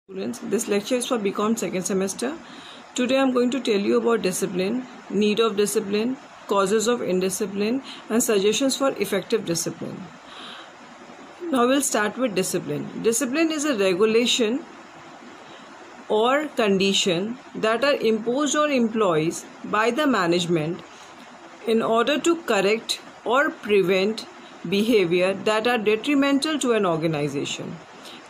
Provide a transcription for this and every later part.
Students, this lecture is for BCom second semester. Today I am going to tell you about discipline, need of discipline, causes of indiscipline, and suggestions for effective discipline. Now we'll start with discipline. Discipline is a regulation or condition that are imposed on employees by the management in order to correct or prevent behavior that are detrimental to an organization.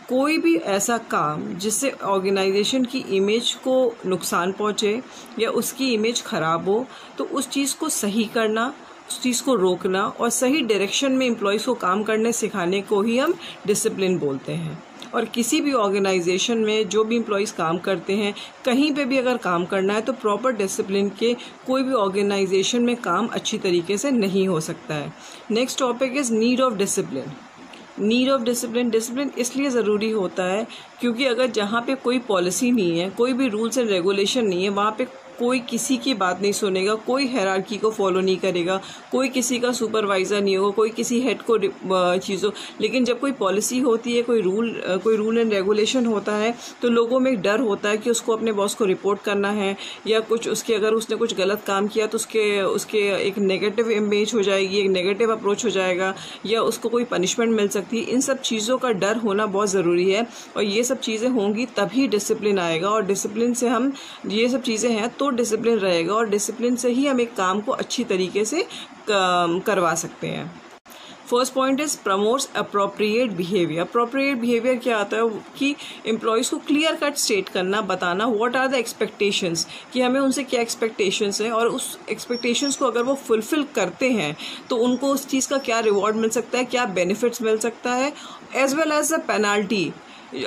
कोई भी ऐसा काम जिससे organisation की image को नुकसान पहुंचे या उसकी इमेज ख़राब हो, तो उस चीज़ को सही करना, उस चीज़ को रोकना और सही डायरेक्शन में एम्प्लॉयज़ को काम करने सिखाने को ही हम डिसिप्लिन बोलते हैं। और किसी भी ऑर्गेनाइजेशन में जो भी एम्प्लॉयज़ काम करते हैं, कहीं पे भी अगर काम करना है तो प्रॉपर डिसिप्लिन के कोई भी ऑर्गेनाइजेशन में काम अच्छी तरीके से नहीं हो सकता है। Next topic is need of discipline. Need of discipline, discipline इसलिए ज़रूरी होता है क्योंकि अगर जहाँ पे कोई पॉलिसी नहीं है, कोई भी रूल्स एंड रेगुलेशन नहीं है, वहाँ पे कोई किसी की बात नहीं सुनेगा, कोई हायरार्की को फॉलो नहीं करेगा, कोई किसी का सुपरवाइज़र नहीं होगा, कोई किसी हेड को चीज़ों। लेकिन जब कोई पॉलिसी होती है, कोई रूल एंड रेगुलेशन होता है, तो लोगों में एक डर होता है कि उसको अपने बॉस को रिपोर्ट करना है या कुछ उसके अगर उसने कुछ गलत काम किया तो उसके एक नेगेटिव इमेज हो जाएगी, एक नेगेटिव अप्रोच हो जाएगा या उसको कोई पनिशमेंट मिल सकती है। इन सब चीज़ों का डर होना बहुत ज़रूरी है और ये सब चीज़ें होंगी तभी डिसिप्लिन आएगा और डिसिप्लिन से हम ये सब चीज़ें हैं तो डिसिप्लिन रहेगा और डिसिप्लिन से ही हम एक काम को अच्छी तरीके से करवा सकते हैं। First point is promotes appropriate behaviour. Appropriate behaviour क्या आता है कि एम्प्लॉयज़ को क्लियर कट स्टेट करना, बताना व्हाट आर द एक्सपेक्टेशंस, कि हमें उनसे क्या एक्सपेक्टेशंस हैं और उस एक्सपेक्टेशंस को अगर वो फुलफिल करते हैं तो उनको उस चीज़ का क्या रिवॉर्ड मिल सकता है, क्या बेनिफिट्स मिल सकता है, as well as the penalty.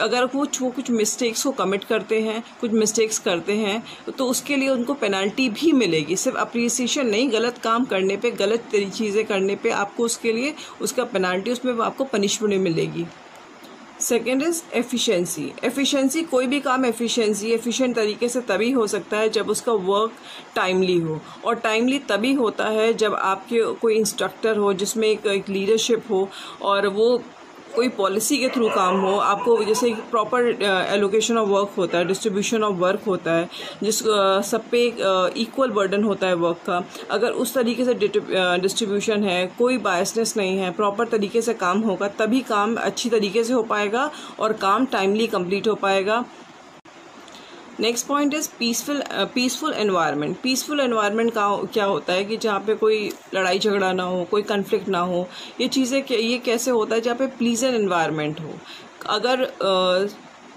अगर वो कुछ मिस्टेक्स को कमिट करते हैं, कुछ मिस्टेक्स करते हैं तो उसके लिए उनको पेनल्टी भी मिलेगी। सिर्फ अप्रिसिएशन नहीं, गलत काम करने पे, गलत चीज़ें करने पे आपको उसके लिए उसका पेनल्टी, उसमें आपको पनिशमेंट मिलेगी। Second is efficiency. एफिशिएंसी, कोई भी काम एफिशिएंट तरीके से तभी हो सकता है जब उसका वर्क टाइमली हो, और टाइमली तभी होता है जब आपके कोई इंस्ट्रक्टर हो जिसमें एक लीडरशिप हो और वो कोई पॉलिसी के थ्रू काम हो। आपको जैसे प्रॉपर एलोकेशन ऑफ वर्क होता है, डिस्ट्रीब्यूशन ऑफ वर्क होता है, जिस सब पे एक इक्वल बर्डन होता है वर्क का। अगर उस तरीके से डिस्ट्रीब्यूशन है, कोई बायसनेस नहीं है, प्रॉपर तरीके से काम होगा, तभी काम अच्छी तरीके से हो पाएगा और काम टाइमली कंप्लीट हो पाएगा। Next point is peaceful environment. Peaceful environment का क्या होता है कि जहाँ पे कोई लड़ाई झगड़ा ना हो, कोई कन्फ्लिक्ट ना हो। ये चीज़ें ये कैसे होता है जहाँ पे प्लीजेंट एनवायरनमेंट हो। अगर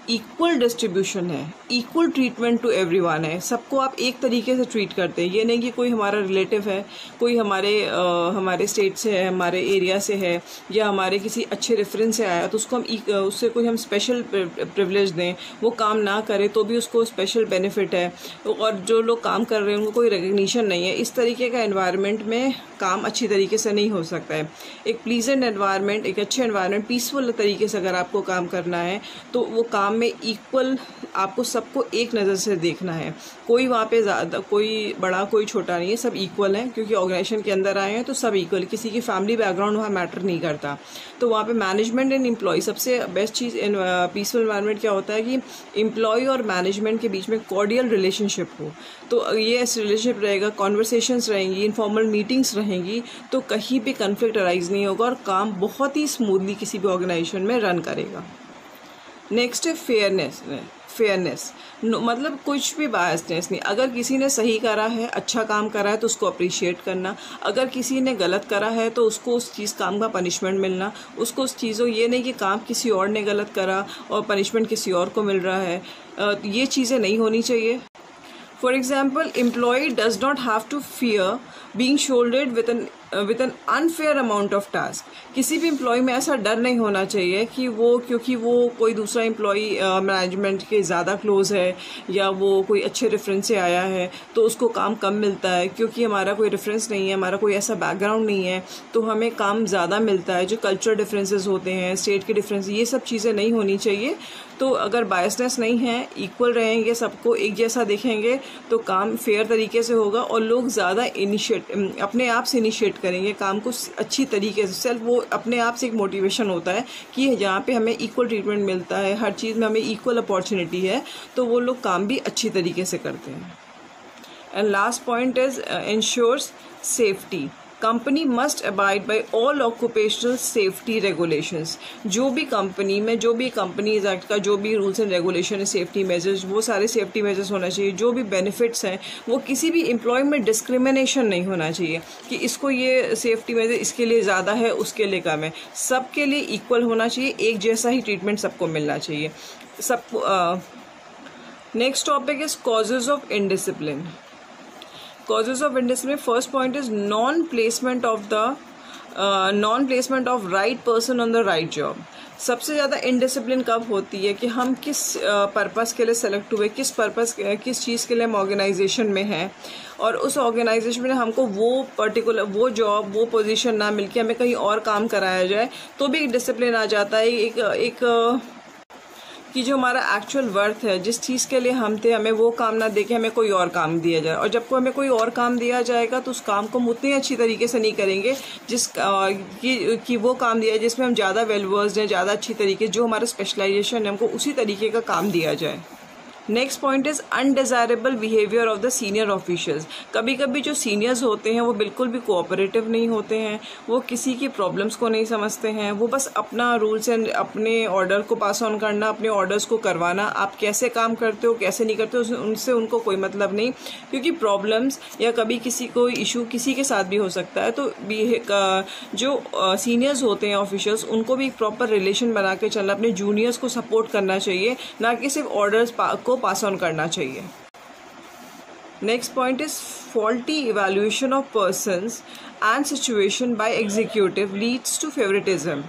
इक्वल डिस्ट्रीब्यूशन है, इक्वल ट्रीटमेंट टू एवरीवन है, सबको आप एक तरीके से ट्रीट करते हैं। ये नहीं कि कोई हमारा रिलेटिव है, कोई हमारे स्टेट से है, हमारे एरिया से है या हमारे किसी अच्छे रेफरेंस से आया तो उसको उससे कोई हम स्पेशल प्रिविलेज दें, वो काम ना करे तो भी उसको स्पेशल बेनिफिट है, और जो लोग काम कर रहे हैं उनको कोई रिकग्निशन नहीं है। इस तरीके का एनवायरनमेंट में काम अच्छी तरीके से नहीं हो सकता है। एक प्लीजेंट एनवायरनमेंट, एक अच्छे एनवायरनमेंट, पीसफुल तरीके से अगर आपको काम करना है तो वो काम में इक्वल आपको सबको एक नज़र से देखना है। कोई वहाँ पे ज़्यादा, कोई बड़ा कोई छोटा नहीं है, सब इक्वल हैं क्योंकि ऑर्गेनाइजेशन के अंदर आए हैं तो सब इक्वल, किसी की फैमिली बैकग्राउंड वहाँ मैटर नहीं करता। तो वहाँ पे मैनेजमेंट एंड एम्प्लॉय, सबसे बेस्ट चीज़ इन पीसफुल एनवायरनमेंट क्या होता है कि एम्प्लॉय और मैनेजमेंट के बीच में कॉर्डियल रिलेशनशिप हो। तो ये ऐसे रिलेशनशिप रहेगा, कॉन्वर्सेशंस रहेंगी, इनफॉर्मल मीटिंग्स रहेंगी, तो कहीं भी कन्फ्लिक्ट अराइज नहीं होगा और काम बहुत ही स्मूथली किसी भी ऑर्गेनाइजेशन में रन करेगा। नेक्स्ट है फेयरनेस, मतलब कुछ भी बायसनेस नहीं। अगर किसी ने सही करा है, अच्छा काम करा है तो उसको अप्रिशिएट करना, अगर किसी ने गलत करा है तो उसको उस चीज़ काम का पनिशमेंट मिलना, उसको उस चीज़ों, ये नहीं कि काम किसी और ने गलत करा और पनिशमेंट किसी और को मिल रहा है, ये चीज़ें नहीं होनी चाहिए। For example, employ does not have to fear being shouldered with an unfair amount of task. किसी भी एम्प्लॉय में ऐसा डर नहीं होना चाहिए कि क्योंकि वो कोई दूसरा एम्प्लॉय मैनेजमेंट के ज़्यादा क्लोज है या वो कोई अच्छे रेफरेंस से आया है तो उसको काम कम मिलता है, क्योंकि हमारा कोई रेफरेंस नहीं है, हमारा कोई ऐसा बैकग्राउंड नहीं है तो हमें काम ज़्यादा मिलता है। जो कल्चरल डिफरेंसेस होते हैं, स्टेट के डिफरेंस, ये सब चीज़ें नहीं होनी चाहिए। तो अगर बायसनेस नहीं है, इक्वल रहेंगे, सबको एक जैसा देखेंगे तो काम फेयर तरीके से होगा और लोग ज़्यादा अपने आप से इनिशिएट कंप्लीट करेंगे, काम को अच्छी तरीके से, सेल्फ वो अपने आप से एक मोटिवेशन होता है कि यहाँ पे हमें इक्वल ट्रीटमेंट मिलता है, हर चीज़ में हमें इक्वल अपॉर्चुनिटी है, तो वो लोग काम भी अच्छी तरीके से करते हैं। And last point is ensures safety. Company must abide by all occupational safety regulations. जो भी कंपनी में, जो भी कंपनीज एक्ट का जो भी रूल्स एंड रेगुलेशन है, सेफ्टी मेजर्स, वो सारे सेफ्टी मेजर्स होना चाहिए। जो भी बेनिफिट्स हैं, वो किसी भी एम्प्लॉय में डिस्क्रिमिनेशन नहीं होना चाहिए कि इसको ये सेफ्टी मेजर इसके लिए ज़्यादा है, उसके लिए कम है। सबके लिए इक्वल होना चाहिए, एक जैसा ही ट्रीटमेंट सबको मिलना चाहिए सबको। Next topic is causes of indiscipline. Causes of indiscipline. First point is non-placement of right person on the right job. सबसे ज़्यादा इनडिसिप्लिन कब होती है कि हम किस पर्पस के लिए सेलेक्ट हुए, किस चीज़ के लिए हम ऑर्गेनाइजेशन में हैं, और उस ऑर्गेनाइजेशन में हमको वो पर्टिकुलर वो जॉब, वो पोजीशन ना मिलके हमें कहीं और काम कराया जाए, तो भी डिसिप्लिन आ जाता है। एक कि जो हमारा एक्चुअल वर्थ है, जिस चीज़ के लिए हम थे, हमें वो काम ना देके हमें कोई और काम दिया जाए, और जब को हमें कोई और काम दिया जाएगा तो उस काम को हम उतनी अच्छी तरीके से नहीं करेंगे कि वो काम दिया जिसमें हम ज़्यादा वेल वर्स्ड हैं, ज़्यादा अच्छी तरीके, जो हमारा स्पेशलाइजेशन है, हमको उसी तरीके का काम दिया जाए। Next point is undesirable behaviour of the senior officials. कभी कभी जो सीनियर्स होते हैं वो बिल्कुल भी कोऑपरेटिव नहीं होते हैं, वो किसी की प्रॉब्लम्स को नहीं समझते हैं, वो बस अपना रूल्स एंड अपने ऑर्डर को पास ऑन करना, अपने ऑर्डर्स को करवाना, आप कैसे काम करते हो कैसे नहीं करते हो उनसे उनको कोई मतलब नहीं, क्योंकि प्रॉब्लम्स या कभी किसी को इशू किसी के साथ भी हो सकता है। तो जो सीनियर्स होते हैं ऑफिशियल्स, उनको भी प्रॉपर रिलेशन बना के चलना, अपने जूनियर्स को सपोर्ट करना चाहिए, ना कि सिर्फ ऑर्डर्स को पास ऑन करना चाहिए। Next point is faulty evaluation of persons and situation by executive leads to favouritism.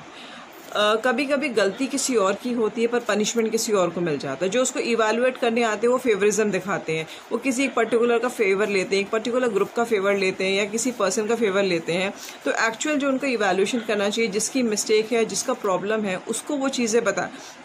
कभी कभी गलती किसी और की होती है पर पनिशमेंट किसी और को मिल जाता है। जो उसको इवैल्यूएट करने आते हैं वो फेवरिज्म दिखाते हैं, वो किसी एक पर्टिकुलर का फेवर लेते हैं, एक पर्टिकुलर ग्रुप का फेवर लेते हैं या किसी पर्सन का फेवर लेते हैं। तो एक्चुअल जो उनको इवैल्यूएशन करना चाहिए, जिसकी मिस्टेक है, जिसका प्रॉब्लम है, उसको वो चीज़ें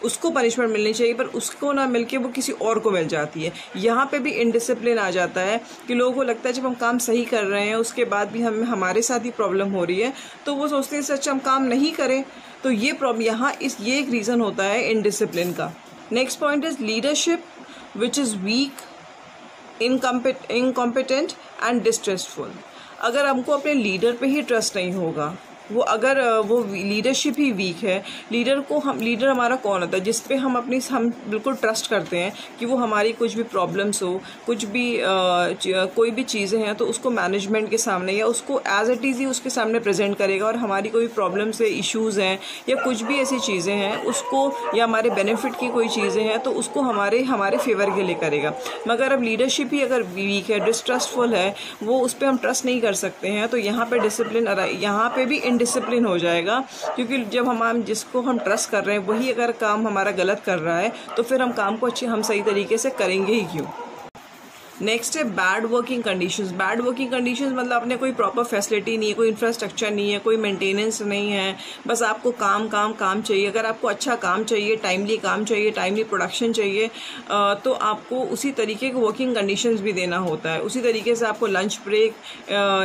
उसको पनिशमेंट मिलनी चाहिए, पर उसको ना मिलके वो किसी और को मिल जाती है। यहाँ पे भी इनडिसिप्लिन आ जाता है कि लोगों को लगता है जब हम काम सही कर रहे हैं उसके बाद भी हमारे साथ ही प्रॉब्लम हो रही है, तो वो सोचते हैं सच हम काम नहीं करें। तो ये प्रॉब्लम ये एक रीज़न होता है इनडिसिप्लिन का। Next point is leadership which is week, incompetent and distrustful. अगर हमको अपने लीडर पे ही ट्रस्ट नहीं होगा, अगर वो लीडरशिप ही वीक है, लीडर हमारा कौन होता है जिस पे हम बिल्कुल ट्रस्ट करते हैं कि वो हमारी कुछ भी प्रॉब्लम्स हो, कुछ भी कोई भी चीज़ें हैं तो उसको मैनेजमेंट के सामने या उसको एज इट इज़ ही उसके सामने प्रेजेंट करेगा, और हमारी कोई प्रॉब्लम्स है, इश्यूज़ हैं या कुछ भी ऐसी चीज़ें हैं उसको, या हमारे बेनिफिट की कोई चीज़ें हैं तो उसको हमारे फेवर के लिए करेगा। मगर अब लीडरशिप ही अगर वीक है, डिस्ट्रस्टफुल है, वो उस पर हम ट्रस्ट नहीं कर सकते हैं, तो यहाँ पे भी डिसिप्लिन हो जाएगा, क्योंकि जब हम जिसको हम ट्रस्ट कर रहे हैं वही अगर काम हमारा गलत कर रहा है तो फिर हम काम को हम सही तरीके से करेंगे ही क्यों। नेक्स्ट है bad working conditions. Bad working conditions मतलब अपने कोई प्रॉपर फैसिलिटी नहीं है, कोई इंफ्रास्ट्रक्चर नहीं है, कोई मेंटेनेंस नहीं है, बस आपको काम चाहिए। अगर आपको अच्छा काम चाहिए, टाइमली काम चाहिए, टाइमली प्रोडक्शन चाहिए, तो आपको उसी तरीके के वर्किंग कंडीशंस भी देना होता है। उसी तरीके से आपको लंच ब्रेक,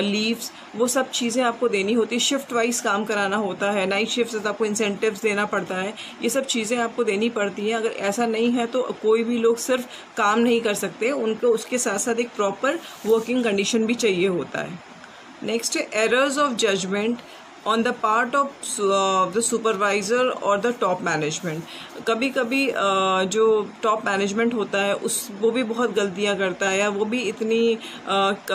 लीव्स, वो सब चीज़ें आपको देनी होती है। शिफ्ट वाइज काम कराना होता है, नाइट शिफ्ट से तो आपको इंसेंटिव्स देना पड़ता है, ये सब चीज़ें आपको देनी पड़ती हैं। अगर ऐसा नहीं है तो कोई भी लोग सिर्फ काम नहीं कर सकते, उनको उसके साथ साथ एक प्रॉपर वर्किंग कंडीशन भी चाहिए होता है। नेक्स्ट है errors of judgement on the part of the supervisor और द टॉप मैनेजमेंट। कभी कभी जो टॉप मैनेजमेंट होता है वो भी बहुत गलतियां करता है, या वो भी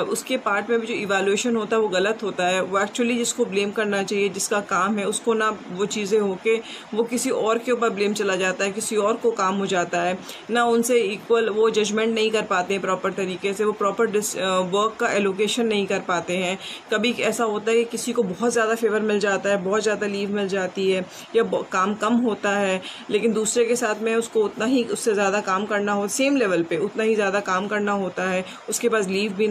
उसके पार्ट में भी जो इवैल्यूएशन होता है वो गलत होता है। वो एक्चुअली जिसको ब्लेम करना चाहिए, जिसका काम है, उसको ना वो चीज़ें होके वो किसी और के ऊपर ब्लेम चला जाता है, किसी और को काम हो जाता है, ना उनसे इक्वल वो जजमेंट नहीं कर पाते हैं प्रॉपर तरीके से, वो प्रॉपर वर्क का एलोकेशन नहीं कर पाते हैं। कभी ऐसा होता है कि किसी को बहुत ज़्यादा फेवर मिल जाता है, बहुत ज़्यादा लीव मिल जाती है, या काम कम होता है, लेकिन दूसरे के साथ में उसको उतना ही उससे ज़्यादा काम करना हो, सेम लेवल पे उतना ही ज़्यादा काम करना होता है, उसके पास लीव भी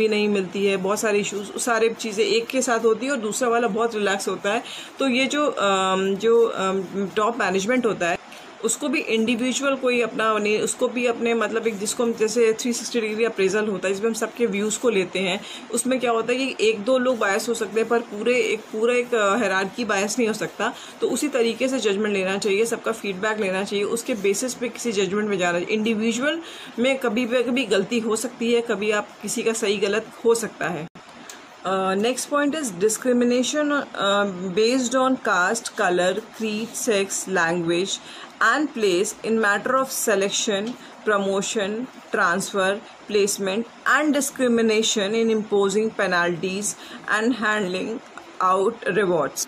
नहीं मिलती है। बहुत सारे इश्यूज, सारे चीज़ें एक के साथ होती है और दूसरा वाला बहुत रिलैक्स होता है। तो ये जो टॉप मैनेजमेंट होता है उसको भी इंडिविजुअल कोई अपना नहीं, उसको भी अपने मतलब एक जिसको हम जैसे 360 डिग्री अप्रेजल होता है जिसमें हम सबके व्यूज़ को लेते हैं, उसमें क्या होता है कि एक दो लोग बायस हो सकते हैं पर पूरा एक हायरार्की बायस नहीं हो सकता। तो उसी तरीके से जजमेंट लेना चाहिए, सबका फीडबैक लेना चाहिए, उसके बेसिस पे किसी जजमेंट में जाना चाहिए। इंडिविजुअल में कभी गलती हो सकती है, कभी आप किसी का सही गलत हो सकता है। Next point is discrimination based on caste, color, creed, sex, language and place in matter of selection, promotion, transfer, placement and discrimination in imposing penalties and handling out rewards।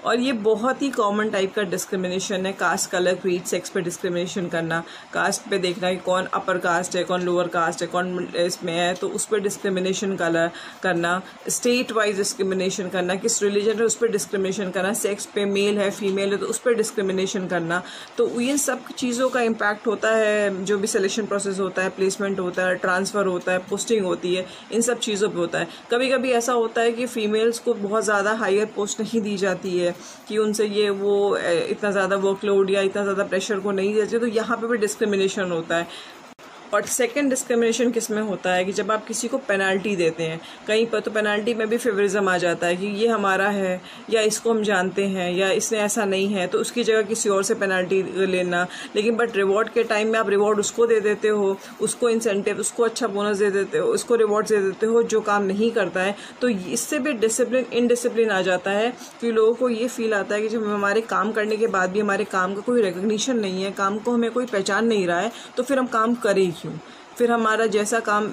और ये बहुत ही कॉमन टाइप का discrimination है, cast, colour, creed, sex पे discrimination करना, cast पे देखना कि कौन अपर कास्ट है, कौन लोअर कास्ट है, कौन इसमें है तो उस पर डिस्क्रिमिनेशन करना, स्टेट वाइज डिस्क्रिमिनेशन करना, किस रिलीजन है उस पर डिस्क्रिमिनेशन करना, सेक्स पे मेल है फीमेल है तो उस पर डिस्क्रिमिनेशन करना। तो ये सब चीज़ों का इम्पैक्ट होता है, जो भी सिलेक्शन प्रोसेस होता है, प्लेसमेंट होता है, ट्रांसफ़र होता है, पोस्टिंग होती है, इन सब चीज़ों पर होता है। कभी कभी ऐसा होता है कि फ़ीमेल्स को बहुत ज़्यादा हायर पोस्ट नहीं दी जाती है कि उनसे ये वो इतना ज़्यादा वर्कलोड या इतना ज़्यादा प्रेशर को नहीं देते, तो यहाँ पे भी डिस्क्रिमिनेशन होता है। और सेकंड डिस्क्रिमिनेशन किस में होता है कि जब आप किसी को पेनल्टी देते हैं, कहीं पर तो पेनल्टी में भी फेवरिज्म आ जाता है कि ये हमारा है या इसको हम जानते हैं या इसने ऐसा नहीं है तो उसकी जगह किसी और से पेनल्टी लेना। लेकिन बट रिवॉर्ड के टाइम में आप रिवॉर्ड उसको दे देते हो, उसको इंसेंटिव, उसको अच्छा बोनस दे देते हो, उसको रिवॉर्ड दे देते हो जो काम नहीं करता है। तो इससे भी इनडिसिप्लिन आ जाता है कि लोगों को ये फील आता है कि जब हमारे काम करने के बाद भी हमारे काम का कोई रिकग्निशन नहीं है, काम को हमें कोई पहचान नहीं रहा है, तो फिर हम काम करें क्यों? फिर हमारा जैसा काम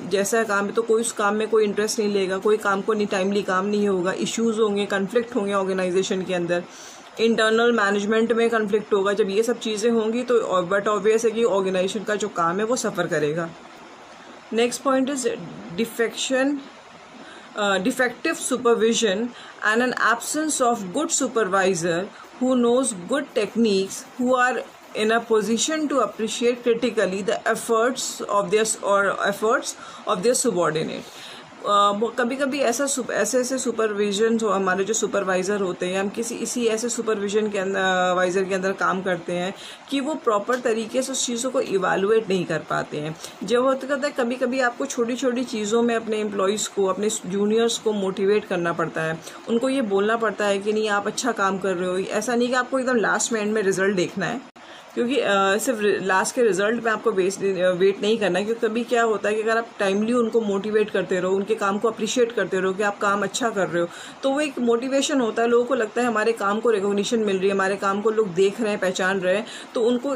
है तो कोई उस काम में कोई इंटरेस्ट नहीं लेगा, कोई काम को नहीं टाइमली काम नहीं होगा, इश्यूज होंगे, कन्फ्लिक्ट होंगे ऑर्गेनाइजेशन के अंदर, इंटरनल मैनेजमेंट में कन्फ्लिक्ट होगा। जब ये सब चीज़ें होंगी तो बट ऑब्वियस है कि ऑर्गेनाइजेशन का जो काम है वो सफ़र करेगा। Next point is defective supervision and an absence of good supervisor who knows good techniques, who are in a position to appreciate critically the efforts of their subordinate। कभी कभी ऐसे सुपरविजन जो हमारे जो सुपरवाइज़र होते हैं, हम इसी ऐसे सुपरविजन के अंदर वाइज़र के अंदर काम करते हैं कि वो प्रॉपर तरीके से उस चीज़ों को इवैल्यूएट नहीं कर पाते हैं। जब होता है कभी कभी आपको छोटी छोटी चीज़ों में अपने एम्प्लॉयज़ को, अपने जूनियर्स को मोटिवेट करना पड़ता है, उनको ये बोलना पड़ता है कि नहीं आप अच्छा काम कर रहे हो। ऐसा नहीं कि आपको एकदम लास्ट में एंड में रिजल्ट देखना है, क्योंकि सिर्फ लास्ट के रिजल्ट में आपको वेट नहीं करना है। क्योंकि कभी क्या होता है कि अगर आप टाइमली उनको मोटिवेट करते रहो, उनके काम को अप्रिशिएट करते रहो कि आप काम अच्छा कर रहे हो, तो वो एक मोटिवेशन होता है। लोगों को लगता है हमारे काम को रिकॉग्निशन मिल रही है, हमारे काम को लोग देख रहे हैं, पहचान रहे हैं, तो उनको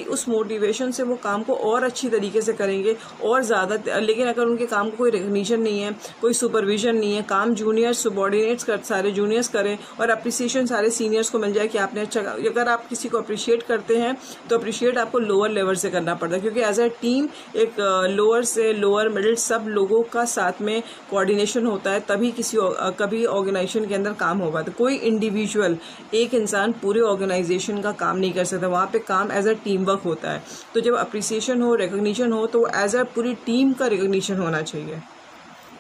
उस मोटिवेशन से वो काम को और अच्छी तरीके से करेंगे और ज़्यादा। लेकिन अगर उनके काम को कोई रिकॉग्निशन नहीं है, कोई सुपरविजन नहीं है, काम जूनियर्स सबॉर्डिनेट्स सारे जूनियर्स करें और अप्रिसिएशन सारे सीनियर्स को मिल जाए कि आपने अच्छा। अगर आप किसी को अप्रिशिएट करते हैं तो अप्रिशिएट आपको लोअर लेवल से करना पड़ता है, क्योंकि एज अ टीम एक लोअर से लोअर मिडिल सब लोगों का साथ में कोऑर्डिनेशन होता है, तभी कभी ऑर्गेनाइजेशन के अंदर काम होगा। तो कोई इंडिविजुअल, एक इंसान पूरे ऑर्गेनाइजेशन का काम नहीं कर सकता, वहाँ पे काम एज अ टीम वर्क होता है। तो जब अप्रिसिएशन हो, रिकॉग्निशन हो, तो एज अ पूरी टीम का रिकॉग्निशन होना चाहिए।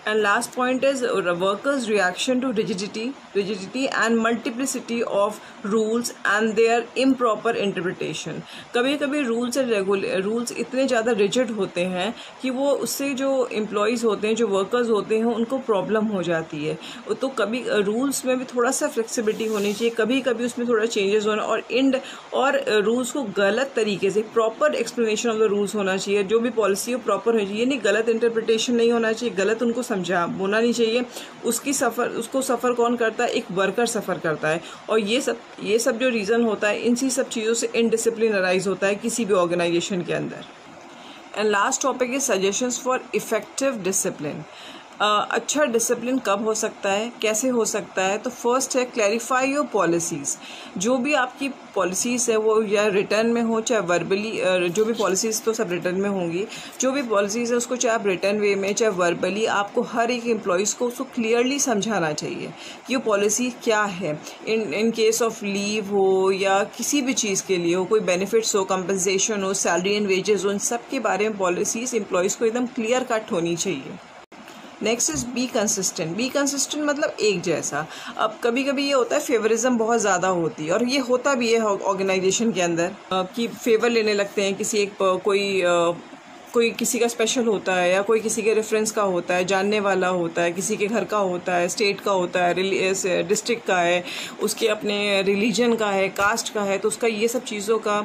And last point is workers' reaction to rigidity and multiplicity of rules and their improper interpretation। कभी कभी रूल्स इतने ज़्यादा रिजिड होते हैं कि वो उससे जो एम्प्लॉयज़ होते हैं, जो वर्कर्स होते हैं, उनको प्रॉब्लम हो जाती है। तो कभी रूल्स में भी थोड़ा सा फ्लेक्सिबिलिटी होनी चाहिए, कभी कभी उसमें थोड़ा चेंजेस होना और रूल्स को गलत तरीके से proper explanation of the rules होना चाहिए। जो भी पॉलिसी हो प्रॉपर होनी चाहिए, नहीं गलत इंटरप्रिटेशन नहीं होना चाहिए, गलत उनको होना नहीं चाहिए। उसको सफ़र कौन करता है? एक वर्कर सफ़र करता है। और ये सब जो रीज़न होता है, इन्हीं सब चीज़ों से इनडिसिप्लिन अराइज होता है किसी भी ऑर्गेनाइजेशन के अंदर। And last topic is suggestions for effective discipline. अच्छा डिसिप्लिन कब हो सकता है, कैसे हो सकता है? तो फर्स्ट है क्लैरिफाई योर पॉलिसीज़। जो भी आपकी पॉलिसीज़ है वो या रिटर्न में हो चाहे वर्बली, जो भी पॉलिसीज़ तो सब रिटर्न में होंगी, जो भी पॉलिसीज़ है उसको चाहे आप रिटर्न वे में चाहे वर्बली, आपको हर एक एम्प्लॉयज़ को उसको क्लियरली समझाना चाहिए कि वो पॉलिसी क्या है। इन केस ऑफ लीव हो या किसी भी चीज़ के लिए हो, कोई बेनिफिट्स हो, कंपनसेशन हो, सैलरी एंड वेजेस हो, उन सब के बारे में पॉलिसीज़ एम्प्लॉयज़ को एकदम क्लियर कट होनी चाहिए। Next is be consistent. Be consistent मतलब एक जैसा। अब कभी कभी ये होता है फेवरिज्म बहुत ज़्यादा होती है, और ये होता भी है ऑर्गेनाइजेशन के अंदर कि फेवर लेने लगते हैं किसी एक कोई किसी का स्पेशल होता है, या कोई किसी के रेफरेंस का होता है, जानने वाला होता है, किसी के घर का होता है, स्टेट का होता है, डिस्ट्रिक्ट का है, उसके अपने रिलीजन का है, कास्ट का है, तो उसका ये सब चीज़ों का,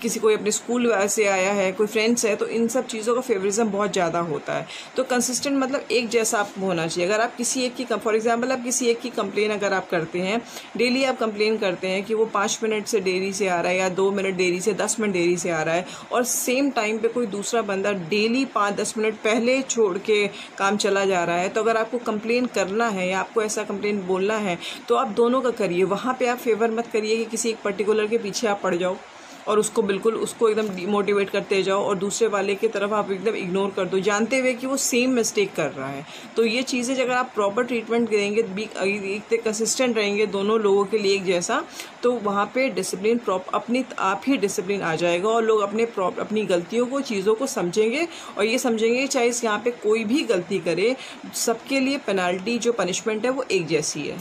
किसी कोई अपने स्कूल से आया है, कोई फ्रेंड्स है, तो इन सब चीज़ों का फेवरिज्म बहुत ज़्यादा होता है। तो कंसिस्टेंट मतलब एक जैसा आपको होना चाहिए। अगर आप किसी एक की, फॉर एग्जाम्पल आप किसी एक की कंप्लेन अगर आप करते हैं, डेली आप कंप्लेन करते हैं कि वो 5 मिनट से देरी से आ रहा है, या 2 मिनट देरी से, 10 मिनट देरी से आ रहा है, और सेम टाइम पे कोई दूसरा बंदा डेली 5-10 मिनट पहले छोड़ के काम चला जा रहा है, तो अगर आपको कंप्लेन करना है या आपको ऐसा कंप्लेन बोलना है, तो आप दोनों का करिए। वहाँ पे आप फेवर मत करिए कि किसी एक पर्टिकुलर के पीछे आप पड़ जाओ और उसको एकदम डिमोटिवेट करते जाओ, और दूसरे वाले की तरफ आप एकदम इग्नोर कर दो, जानते हुए कि वो सेम मिस्टेक कर रहा है। तो ये चीज़ें अगर आप प्रॉपर ट्रीटमेंट करेंगे, कंसिस्टेंट रहेंगे दोनों लोगों के लिए एक जैसा, तो वहाँ पे डिसिप्लिन अपने आप ही डिसिप्लिन आ जाएगा, और लोग अपनी गलतियों को, चीज़ों को समझेंगे, और ये समझेंगे चाहे यहाँ पे कोई भी गलती करे, सबके लिए पेनल्टी जो पनिशमेंट है वो एक जैसी है।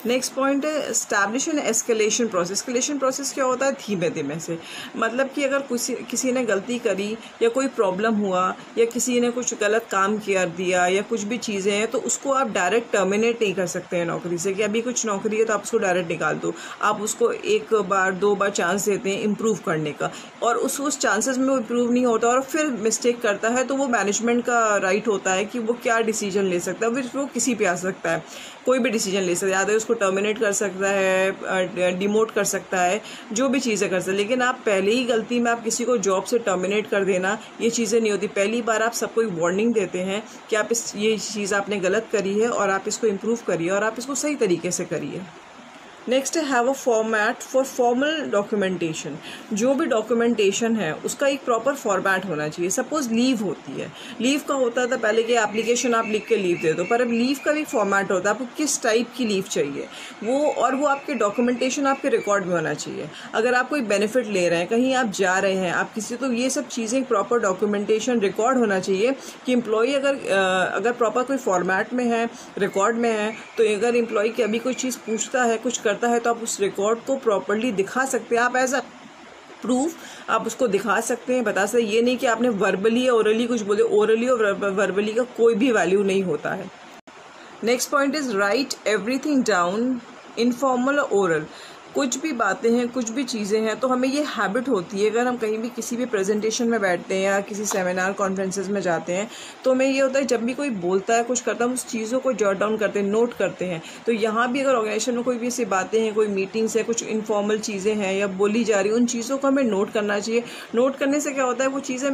नेक्स्ट पॉइंट है establish N escalation process. Escalation process क्या होता है? धीमे धीमे से, मतलब कि अगर किसी ने गलती करी, या कोई प्रॉब्लम हुआ, या किसी ने कुछ गलत काम कर दिया, या कुछ भी चीज़ें हैं, तो उसको आप डायरेक्ट टर्मिनेट नहीं कर सकते हैं नौकरी से, कि अभी कुछ नौकरी है तो आप उसको डायरेक्ट निकाल दो। आप उसको 1 बार 2 बार चांस देते हैं इम्प्रूव करने का, और उस चांसेस में वो इम्प्रूव नहीं होता और फिर मिस्टेक करता है, तो वो मैनेजमेंट का राइट होता है कि वो क्या डिसीजन ले सकता है। फिर वो किसी पे आ सकता है, कोई भी डिसीजन ले सकता है, या तो उसको टर्मिनेट कर सकता है, डिमोट कर सकता है, जो भी चीज़ें कर सकता है। लेकिन आप पहले ही गलती में आप किसी को जॉब से टर्मिनेट कर देना, ये चीज़ें नहीं होती। पहली बार आप सबको एक वार्निंग देते हैं कि आप ये चीज़ आपने गलत करी है, और आप इसको इम्प्रूव करिए, और आप इसको सही तरीके से करिए। नेक्स्ट है have a format for formal documentation. जो भी डॉक्यूमेंटेशन है उसका एक प्रॉपर फॉर्मेट होना चाहिए। सपोज लीव होती है, लीव का होता था पहले कि एप्लीकेशन आप लिख के लीव दे दो, पर अब लीव का भी फॉर्मेट होता है, आपको किस टाइप की लीव चाहिए वो आपके डॉक्यूमेंटेशन आपके रिकॉर्ड में होना चाहिए। अगर आप कोई बेनिफिट ले रहे हैं, कहीं आप जा रहे हैं, आप किसी, तो ये सब चीज़ें प्रॉपर डॉक्यूमेंटेशन रिकॉर्ड होना चाहिए कि एम्प्लॉई अगर प्रॉपर कोई फॉर्मेट में है, रिकॉर्ड में है, तो अगर एम्प्लॉई की अभी कोई चीज़ पूछता है, कुछ करता है, तो आप उस रिकॉर्ड को प्रॉपर्ली दिखा सकते हैं। आप एज अ प्रूफ आप उसको दिखा सकते हैं, बता सकते हैं। ये नहीं कि आपने वर्बली या ओरली कुछ बोले, ओरली और वर्बली का कोई भी वैल्यू नहीं होता है। Next point is right everything down, informal और ओरल। कुछ भी बातें हैं, कुछ भी चीज़ें हैं, तो हमें ये हैबिट होती है, अगर हम कहीं भी किसी भी प्रेजेंटेशन में बैठते हैं या किसी सेमिनार कॉन्फ्रेंसेस में जाते हैं, तो हमें ये होता है जब भी कोई बोलता है, कुछ करता है, हम उस चीज़ों को जॉट डाउन करते हैं, नोट करते हैं। तो यहाँ भी अगर ऑर्गेनाइजेशन में कोई भी ऐसी बातें हैं, कोई मीटिंग्स है, कुछ इनफॉर्मल चीज़ें हैं या बोली जा रही, उन चीज़ों को हमें नोट करना चाहिए। नोट करने से क्या होता है, वो चीज़ें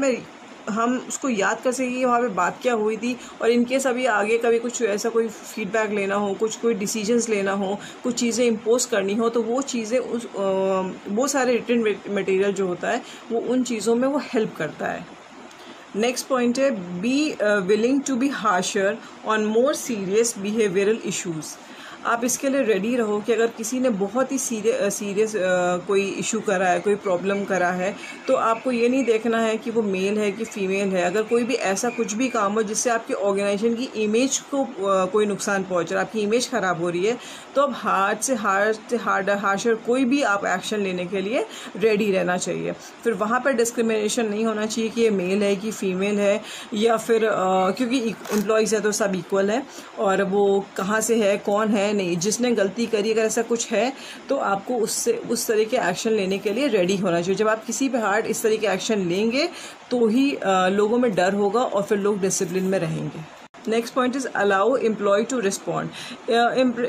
हम उसको याद कर सकें कि वहाँ पे बात क्या हुई थी, और इनकेस अभी आगे कभी कुछ ऐसा कोई फीडबैक लेना हो, कोई डिसीजंस लेना हो, कुछ चीज़ें इम्पोज करनी हो, तो वो चीज़ें वो सारे रिटन मटेरियल जो होता है वो उन चीज़ों में वो हेल्प करता है। नेक्स्ट पॉइंट है be willing to be harsher on more serious behavioural issues. आप इसके लिए रेडी रहो कि अगर किसी ने बहुत ही सीरियस कोई इशू करा है, कोई प्रॉब्लम करा है, तो आपको ये नहीं देखना है कि वो मेल है कि फीमेल है। अगर कोई भी ऐसा कुछ भी काम हो जिससे आपकी ऑर्गेनाइजेशन की इमेज को कोई नुकसान पहुंच रहा है, आपकी इमेज ख़राब हो रही है, तो अब हार्शर कोई भी आप एक्शन लेने के लिए रेडी रहना चाहिए। फिर वहाँ पर डिस्क्रिमिनेशन नहीं होना चाहिए कि ये मेल है कि फीमेल है, या फिर क्योंकि एम्प्लॉयज़ है तो सब इक्वल है, और वो कहाँ से है, कौन है, नहीं, जिसने गलती करी अगर ऐसा कुछ है तो आपको उस तरह के एक्शन लेने के लिए रेडी होना चाहिए। जब आप किसी पे हार्ड इस तरह के एक्शन लेंगे तो ही लोगों में डर होगा और फिर लोग डिसिप्लिन में रहेंगे। Next point is allow employ to respond.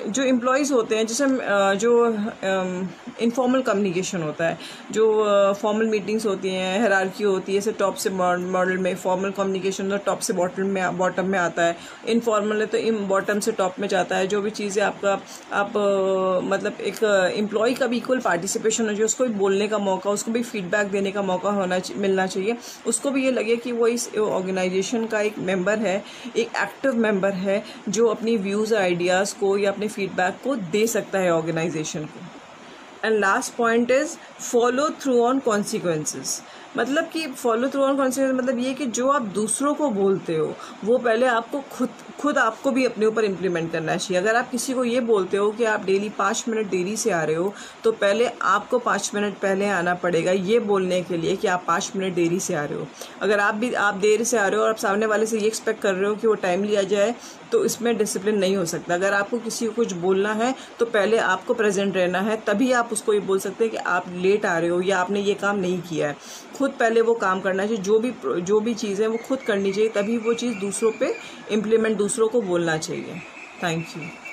जो एम्प्लॉयज़ होते हैं, जैसे जो इनफॉर्मल कम्युनिकेशन होता है, जो फॉर्मल मीटिंग्स होती हैं, हायरार्की होती है, जैसे टॉप से मॉडल में फॉर्मल कम्युनिकेशन तो टॉप से बॉटम में आता है, इनफॉर्मल है तो बॉटम से टॉप में जाता है। जो भी चीज़ें मतलब एक एम्प्लॉय का भी इक्वल पार्टिसिपेशन हो चाहिए, उसको भी बोलने का मौका, उसको भी फीडबैक देने का मौका मिलना चाहिए, उसको भी ये लगे कि वो इस ऑर्गेनाइजेशन का एक मेंबर है, एक एक्टिव मेंबर है, जो अपनी व्यूज़ आइडियाज़ को या अपने फीडबैक को दे सकता है ऑर्गेनाइजेशन को। And last point is follow through on consequences. मतलब कि फॉलो थ्रू ऑन कॉन्सिक्वेंस मतलब ये कि जो आप दूसरों को बोलते हो वो पहले आपको खुद आपको भी अपने ऊपर इम्प्लीमेंट करना चाहिए। अगर आप किसी को ये बोलते हो कि आप डेली 5 मिनट देरी से आ रहे हो, तो पहले आपको 5 मिनट पहले आना पड़ेगा ये बोलने के लिए कि आप 5 मिनट देरी से आ रहे हो। अगर आप देर से आ रहे हो और आप सामने वाले से ये एक्सपेक्ट कर रहे हो कि वो टाइमली आ जाए, तो इसमें डिसिप्लिन नहीं हो सकता। अगर आपको किसी को कुछ बोलना है तो पहले आपको प्रेजेंट रहना है, तभी आप उसको ये बोल सकते हैं कि आप लेट आ रहे हो या आपने ये काम नहीं किया है। खुद पहले वो काम करना चाहिए, जो भी चीज़ है वो खुद करनी चाहिए, तभी वो चीज़ दूसरों पे इम्प्लीमेंट, दूसरों को बोलना चाहिए। Thank you.